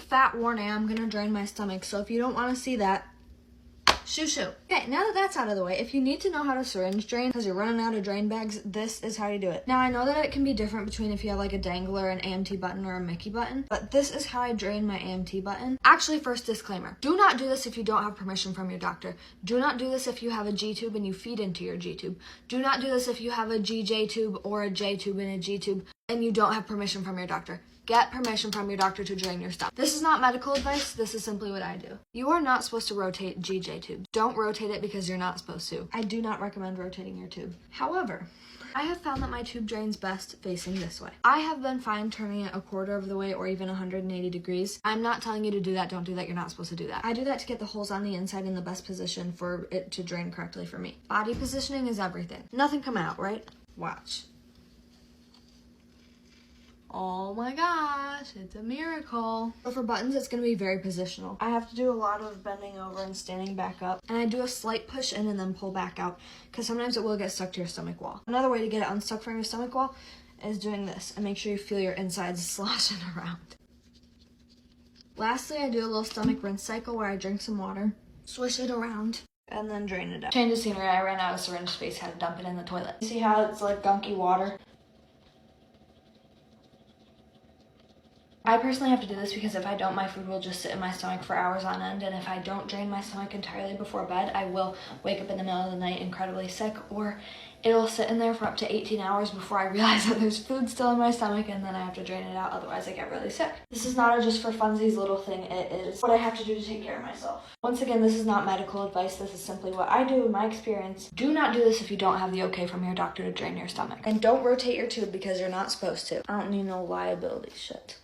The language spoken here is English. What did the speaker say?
fat warning, I'm gonna drain my stomach. So if you don't want to see that, shoo shoo. Okay, now that that's out of the way, if you need to know how to syringe drain because you're running out of drain bags, this is how you do it. Now, I know that it can be different between if you have like a dangler, an AMT button, or a Mickey button, but this is how I drain my AMT button. Actually, first disclaimer, do not do this if you don't have permission from your doctor. Do not do this if you have a G tube and you feed into your G tube. Do not do this if you have a GJ tube or a J tube and a G tube and you don't have permission from your doctor. Get permission from your doctor to drain your stuff. This is not medical advice, this is simply what I do. You are not supposed to rotate GJ tubes. Don't rotate it because you're not supposed to. I do not recommend rotating your tube. However, I have found that my tube drains best facing this way. I have been fine turning it a quarter of the way or even 180 degrees. I'm not telling you to do that, don't do that, you're not supposed to do that. I do that to get the holes on the inside in the best position for it to drain correctly for me. Body positioning is everything. Nothing come out, right? Watch. Oh my gosh, it's a miracle. So for buttons, it's going to be very positional. I have to do a lot of bending over and standing back up. And I do a slight push in and then pull back out because sometimes it will get stuck to your stomach wall. Another way to get it unstuck from your stomach wall is doing this and make sure you feel your insides sloshing around. Lastly, I do a little stomach rinse cycle where I drink some water, swish it around, and then drain it out. Change of scenery, I ran out of syringe space, had to dump it in the toilet. See how it's like gunky water? I personally have to do this because if I don't, my food will just sit in my stomach for hours on end, and if I don't drain my stomach entirely before bed, I will wake up in the middle of the night incredibly sick, or it'll sit in there for up to 18 hours before I realize that there's food still in my stomach, and then I have to drain it out, otherwise I get really sick. This is not a just for funsies little thing, it is what I have to do to take care of myself. Once again, this is not medical advice, this is simply what I do in my experience. Do not do this if you don't have the okay from your doctor to drain your stomach. And don't rotate your tube because you're not supposed to. I don't need no liability shit.